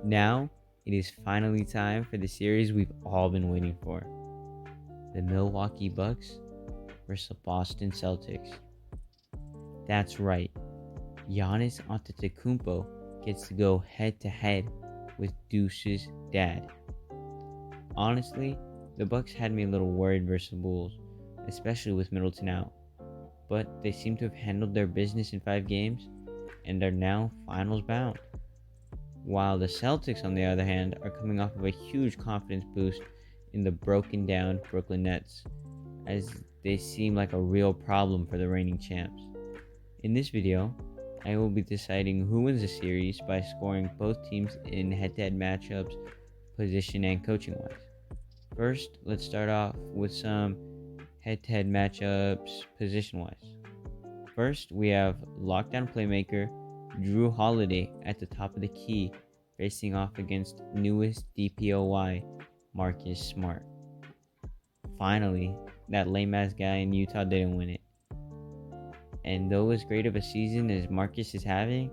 Now, it is finally time for the series we've all been waiting for. The Milwaukee Bucks versus the Boston Celtics. That's right, Giannis Antetokounmpo gets to go head-to-head with Deuce's dad. Honestly, the Bucks had me a little worried versus the Bulls, especially with Middleton out. But they seem to have handled their business in 5 games and are now finals bound. While the Celtics, on the other hand, are coming off of a huge confidence boost in the broken down Brooklyn Nets, as they seem like a real problem for the reigning champs. In this video, I will be deciding who wins the series by scoring both teams in head-to-head matchups, position and coaching wise. First, let's start off with some head-to-head matchups position wise. First, we have lockdown playmaker Drew Holiday at the top of the key, facing off against newest DPOY Marcus Smart. Finally, that lame ass guy in Utah didn't win it. And though as great of a season as Marcus is having,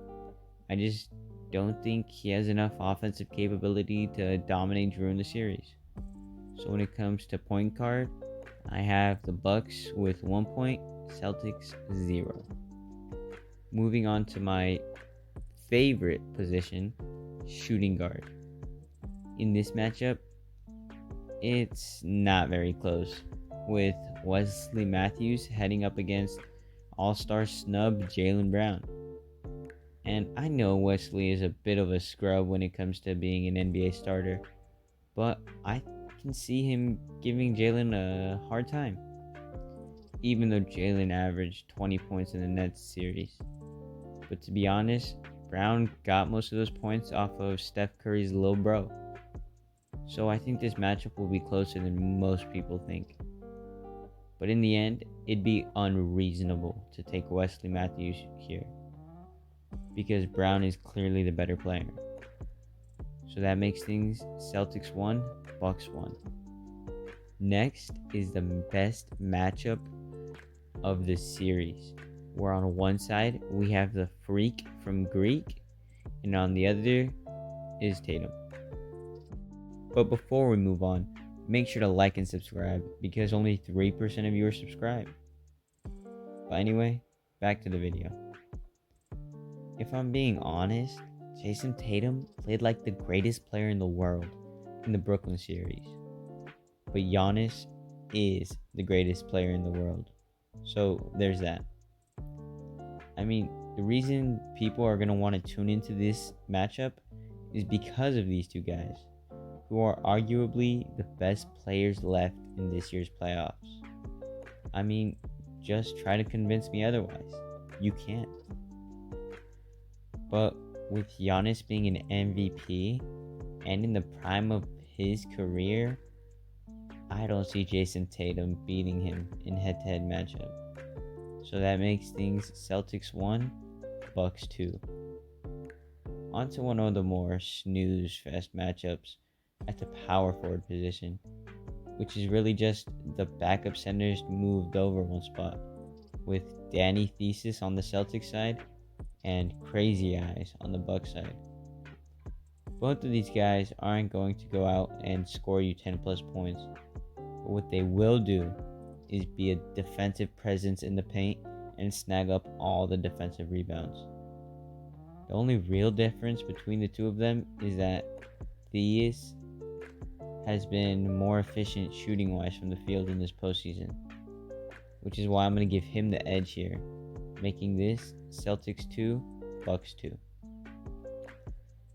I just don't think he has enough offensive capability to dominate Drew in the series. So when it comes to point guard, I have the Bucks with 1 point, Celtics 0. Moving on to my favorite position, shooting guard. In this matchup, it's not very close, with Wesley Matthews heading up against all-star snub Jaylen Brown. And I know Wesley is a bit of a scrub when it comes to being an NBA starter, but I can see him giving Jaylen a hard time, even though Jaylen averaged 20 points in the Nets series. But to be honest, Brown got most of those points off of Steph Curry's little bro. So I think this matchup will be closer than most people think. But in the end, it'd be unreasonable to take Wesley Matthews here, because Brown is clearly the better player. So that makes things Celtics 1, Bucks 1. Next is the best matchup of the series, where on one side we have the Freak from Greek, and on the other is Tatum. But before we move on, make sure to like and subscribe, because only 3% of you are subscribed. But anyway, back to the video. If I'm being honest, Jason Tatum played like the greatest player in the world in the Brooklyn series. But Giannis is the greatest player in the world. So there's that. I mean, the reason people are going to want to tune into this matchup is because of these two guys, who are arguably the best players left in this year's playoffs. I mean, just try to convince me otherwise. You can't. But with Giannis being an MVP and in the prime of his career, I don't see Jason Tatum beating him in head-to-head matchup. So that makes things Celtics 1, Bucks 2. On to one of the more snooze-fest matchups at the power forward position, which is really just the backup centers moved over one spot, with Danny Thesis on the Celtics side and Crazy Eyes on the Bucks side. Both of these guys aren't going to go out and score you 10 plus points, but what they will do is be a defensive presence in the paint and snag up all the defensive rebounds. The only real difference between the two of them is that Theus has been more efficient shooting wise from the field in this postseason, which is why I'm going to give him the edge here, making this Celtics 2, Bucks 2.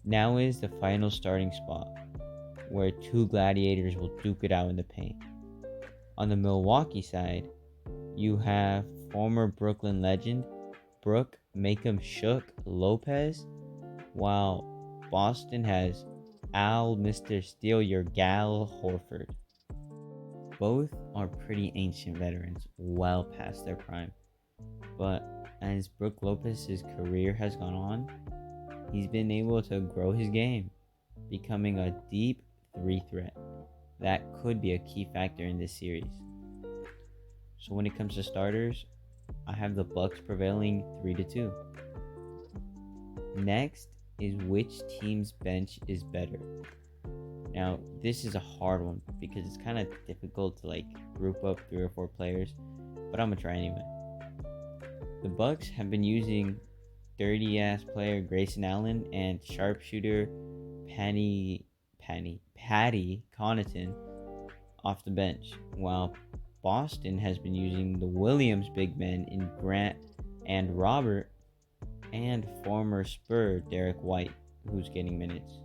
Now is the final starting spot, where two gladiators will duke it out in the paint. On the Milwaukee side, you have former Brooklyn legend Brooke Makem Shook Lopez, while Boston has Al Mr. Steal Your Gal Horford. Both are pretty ancient veterans, well past their prime. But as Brooke Lopez's career has gone on, he's been able to grow his game, becoming a deep 3 threat that could be a key factor in this series. So when it comes to starters, I have the Bucks prevailing 3-2. Next is which team's bench is better. Now, this is a hard one because it's kind of difficult to group up 3 or 4 players, but I'm gonna try anyway. The Bucks have been using dirty ass player Grayson Allen and sharpshooter Patty Connaughton off the bench, while Boston has been using the Williams big men in Grant and Robert and former Spur Derek White, who's getting minutes.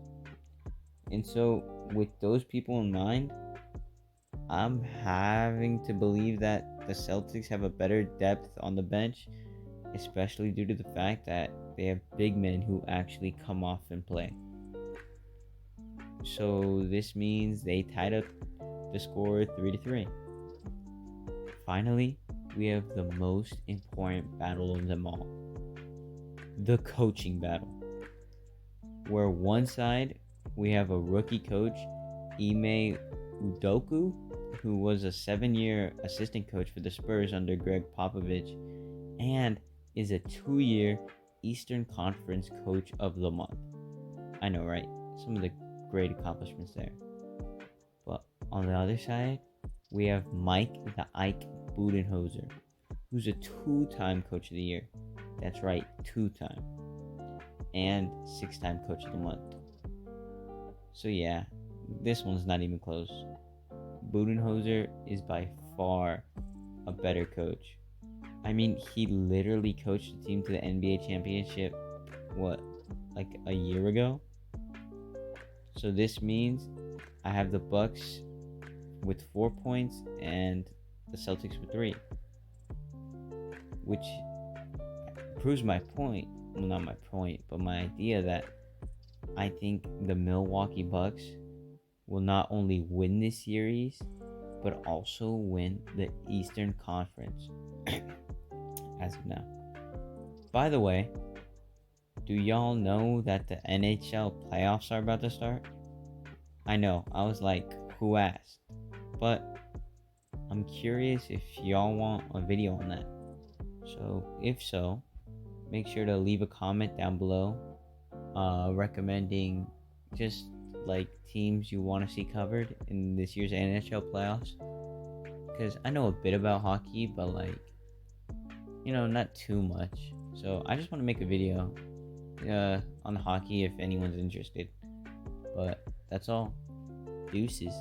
And so, with those people in mind, I'm having to believe that the Celtics have a better depth on the bench, especially due to the fact that they have big men who actually come off and play. So this means they tied up the score 3-3. Finally, we have the most important battle of them all, the coaching battle, where one side we have a rookie coach, Ime Udoka, who was a 7-year assistant coach for the Spurs under Greg Popovich, and is a 2-year Eastern Conference Coach of the Month. I know, right? Some of the great accomplishments there. But on the other side, we have Mike the Ike Budenholzer, who's a 2-time Coach of the Year. That's right, 2-time. And 6-time Coach of the Month. So yeah, this one's not even close. Budenholzer is by far a better coach. I mean, he literally coached the team to the NBA championship, a year ago? So this means I have the Bucks with 4 points and the Celtics with 3. Which proves my point. Well, not my point, but my idea that I think the Milwaukee Bucks will not only win this series, but also win the Eastern Conference as of now. By the way, do y'all know that the NHL playoffs are about to start? I know, I was like, who asked? But I'm curious if y'all want a video on that. So if so, make sure to leave a comment down below recommending just teams you want to see covered in this year's NHL playoffs, because I know a bit about hockey, but not too much. So I just want to make a video on hockey if anyone's interested. But that's all. Deuces.